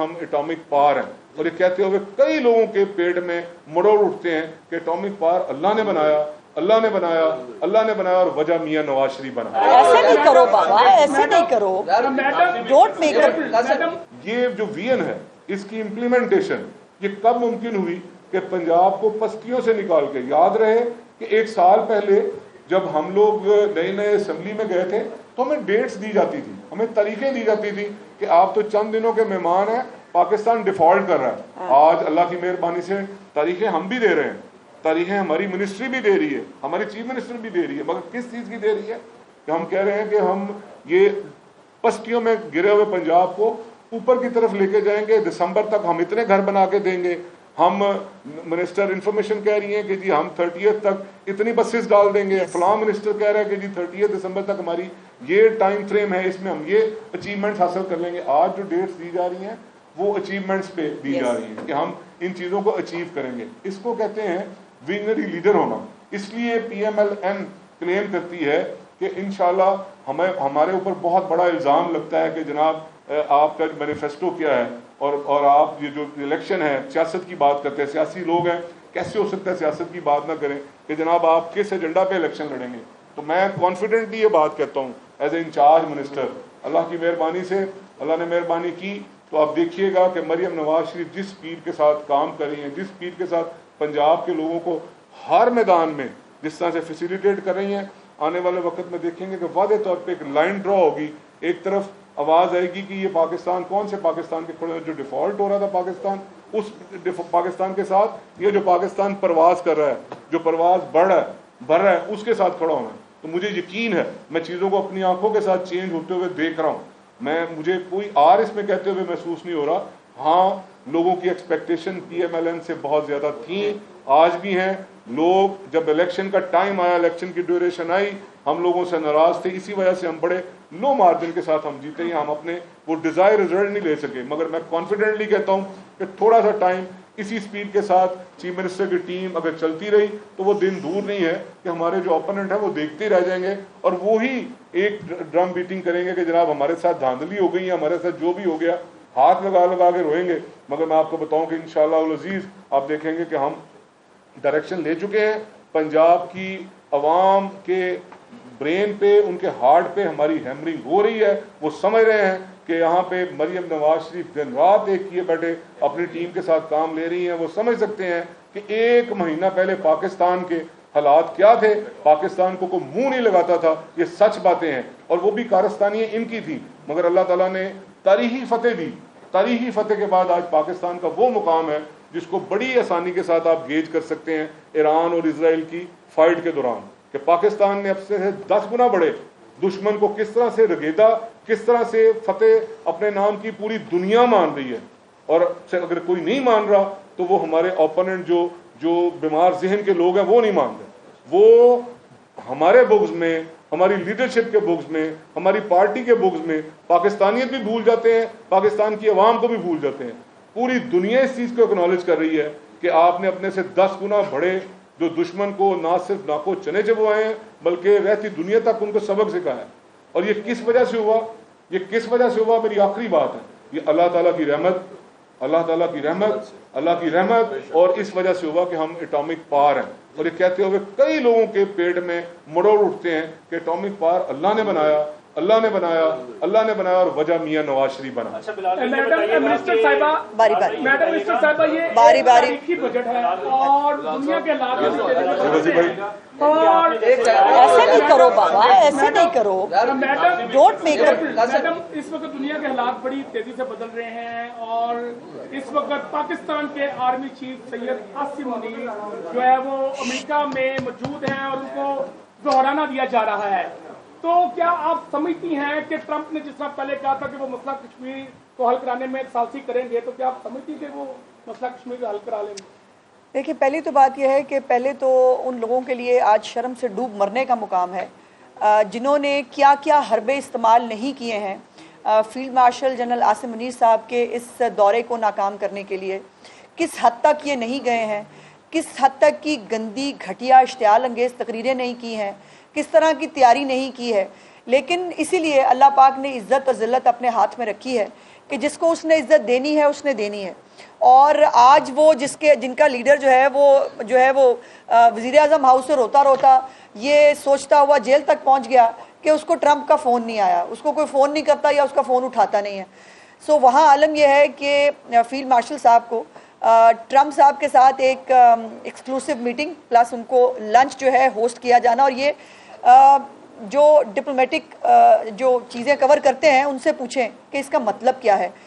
हम atomic power हैं, और ये कहते हुए कई लोगों के पेट में मरोड़ उठते हैं कि एटॉमिक पावर अल्लाह ने बनाया, अल्लाह ने बनाया, अल्लाह ने बनाया और वजह मियां नवाज शरीफ बना। ऐसे नहीं करो बाबा, ऐसे नहीं करो, डोंट मेक इट। ये जो विजन है इसकी इम्प्लीमेंटेशन ये कब मुमकिन हुई कि पंजाब को पस्तियों से निकाल के, याद रहे कि एक साल पहले जब हम लोग नए नए असेंबली में गए थे तो हमें डेट्स दी जाती थी, हमें तारीखें दी जाती थी कि आप तो चंद दिनों के मेहमान हैं, पाकिस्तान डिफॉल्ट कर रहा है। आज अल्लाह की मेहरबानी से तारीखें हम भी दे रहे हैं, तारीखें हमारी मिनिस्ट्री भी दे रही है, हमारी चीफ मिनिस्टर भी दे रही है, मगर किस चीज़ की दे रही है कि हम कह रहे हैं कि हम ये पस्तियों में गिरे हुए पंजाब को ऊपर की तरफ लेके जाएंगे, दिसंबर तक हम इतने घर बना के देंगे। हम मिनिस्टर इंफॉर्मेशन कह रही हैं कि जी हम 30th तक इतनी बसेस डाल देंगे, फलां मिनिस्टर कह रहा है कि जी 30 दिसंबर तक हमारी ये टाइम फ्रेम है, इसमें हम ये अचीवमेंट्स हासिल कर लेंगे। आज जो डेट्स दी जा रही हैं वो अचीवमेंट्स पे दी जा रही हैं कि हम इन चीज़ों को अचीव करेंगे। इसको कहते हैं विजनरी लीडर होना। इसलिए PMLN क्लेम करती है कि इंशाल्लाह हमारे ऊपर बहुत बड़ा इल्ज़ाम लगता है कि जनाब आपका मैनिफेस्टो क्या है, और आप ये जो इलेक्शन है सियासत की बात करते हैं, सियासी लोग हैं, कैसे हो सकता है सियासत की बात ना करें कि जनाब आप किस एजेंडा पे इलेक्शन लड़ेंगे। तो मैं कॉन्फिडेंटली ये बात कहता हूँ एज ए इंचार्ज मिनिस्टर, अल्लाह की मेहरबानी से, अल्लाह ने मेहरबानी की तो आप देखिएगा कि मरियम नवाज शरीफ जिस स्पीड के साथ काम कर रही हैं, जिस स्पीड के साथ पंजाब के लोगों को हर मैदान में जिस तरह से फैसिलिटेट कर रही हैं, आने वाले वक्त में देखेंगे कि वादे तौर पर एक लाइन ड्रॉ होगी। एक तरफ आवाज़ आएगी कि ये पाकिस्तान, कौन से पाकिस्तान के खड़े जो डिफ़ॉल्ट हो रहा था पाकिस्तान, उस पाकिस्तान के साथ ये जो पाकिस्तान परवाज कर रहा है, जो परवाज बढ़ रहा है उसके साथ खड़ा होना है। तो मुझे यकीन है, मैं चीज़ों को अपनी आंखों के साथ चेंज होते हुए देख रहा हूँ। मुझे कोई आर इसमें कहते हुए महसूस नहीं हो रहा। हाँ, लोगों की एक्सपेक्टेशन PMLN से बहुत ज़्यादा थी, आज भी हैं। लोग जब इलेक्शन का टाइम आया, इलेक्शन की ड्यूरेशन आई, हम लोगों से नाराज़ थे, इसी वजह से हम बड़े लो मार्जिन के साथ हम जीते हैं, हम अपने वो डिज़ायर रिजल्ट नहीं ले सके। मगर मैं कॉन्फिडेंटली कहता हूँ कि थोड़ा सा टाइम इसी स्पीड के साथ चीफ मिनिस्टर की टीम अगर चलती रही तो वो दिन दूर नहीं है कि हमारे जो ओपोनेंट है वो देखते रह जाएंगे और वो ही एक ड्रम बीटिंग करेंगे कि जनाब हमारे साथ धांधली हो गई है, हमारे साथ जो भी हो गया, हाथ लगा लगा के रोएंगे। मगर मैं आपको बताऊं कि इंशाअल्लाह अज़ीज़ आप देखेंगे कि हम डायरेक्शन ले चुके हैं। पंजाब की आवाम के ब्रेन पे, उनके हार्ट पे हमारी हैमरिंग हो रही है। वो समझ रहे हैं कि यहाँ पे मरियम नवाज शरीफ दिन रात एक किए बैठे अपनी टीम के साथ काम ले रही हैं। वो समझ सकते हैं कि एक महीना पहले पाकिस्तान के हालात क्या थे, पाकिस्तान को कोई मुंह नहीं लगाता था, ये सच बातें हैं। और वो भी कारस्तानियाँ इनकी थी, मगर अल्लाह ताला ने तारीखी फतेह दी। तारीखी फतेह के बाद आज पाकिस्तान का वो मुकाम है जिसको बड़ी आसानी के साथ आप गेज कर सकते हैं ईरान और इसराइल की फाइट के दौरान, कि पाकिस्तान ने अब से 10 गुना बड़े दुश्मन को किस तरह से रगेदा, किस तरह से फतेह अपने नाम की पूरी दुनिया मान रही है। और अगर कोई नहीं मान रहा तो वो हमारे ओपोनेंट जो बीमार जहन के लोग हैं वो नहीं मान रहे। वो हमारे बुग्ज में, हमारी लीडरशिप के बुग्ज में, हमारी पार्टी के बुग्ज में पाकिस्तानियत भी भूल जाते हैं, पाकिस्तान की आवाम को भी भूल जाते हैं। पूरी दुनिया इस चीज़ को एक्नॉलेज कर रही है कि आपने अपने से 10 गुना बड़े जो दुश्मन को ना सिर्फ नाको चने चबवाए हैं बल्कि रहती दुनिया तक उनको सबक सिखाया है। और ये किस वजह से हुआ, ये किस वजह से हुआ, मेरी आखिरी बात है, ये अल्लाह ताला की रहमत, अल्लाह ताला की रहमत, अल्लाह की रहमत। और इस वजह से हुआ कि हम एटॉमिक पावर हैं। और ये कहते हुए कई लोगों के पेट में मरोड़ उठते हैं कि एटॉमिक पावर अल्लाह ने बनाया, अल्लाह ने बनाया, अल्लाह ने बनाया और वजह मियां नवाज शरीफ बना। मैडम मिनिस्टर साहिबा, मैडम मिनिस्टर साहिबा, ये बारी बजट है और दुनिया के हालात और ऐसे नहीं करो बाबा, ऐसे नहीं करो, डोंट मेक इट। मैडम, इस वक्त दुनिया के हालात बड़ी तेजी से बदल रहे हैं और इस वक्त पाकिस्तान के आर्मी चीफ सैयद आसिम मुनीर जो है वो अमेरिका में मौजूद हैं और उनको दोहराना दिया जा रहा है। तो क्या आप समझती हैं कि ट्रंप ने जिस तरह पहले कहा था कि वो मसला कश्मीर को हल कराने में सालसी करेंगे, तो क्या आप समझती हैं कि वो मसला कश्मीर का हल करा लेंगे? देखिए, पहली तो बात यह है कि पहले तो उन लोगों के लिए आज शर्म से डूब मरने का मुकाम है जिन्होंने क्या क्या हरबे इस्तेमाल नहीं किए हैं field marshal general Asim Munir साहब के इस दौरे को नाकाम करने के लिए। किस हद तक ये नहीं गए हैं, किस हद तक की गंदी घटिया इश्तियाल अंगेज़ तकरीरें नहीं की हैं, किस तरह की तैयारी नहीं की है। लेकिन इसीलिए अल्लाह पाक ने इज़्ज़त और ज़िल्लत अपने हाथ में रखी है کہ جس کو اس نے عزت دینی ہے اس نے دینی ہے. اور آج وہ جن کا لیڈر جو ہے وہ وزیر اعظم ہاؤس سے روتا روتا یہ سوچتا ہوا جیل تک پہنچ گیا کہ اس کو ٹرمپ کا فون نہیں آیا, اس کو کوئی فون نہیں کرتا یا اس کا فون اٹھاتا نہیں ہے. سو وہاں عالم یہ ہے کہ فیلڈ مارشل صاحب کو ٹرمپ صاحب کے ساتھ ایک ایکسکلوسیو میٹنگ پلس ان کو لنچ جو ہے ہوسٹ کیا جانا, اور یہ جو ڈپلومیٹک جو چیزیں کور کرتے ہیں ان سے پوچھیں کہ اس کا مطلب کیا ہے.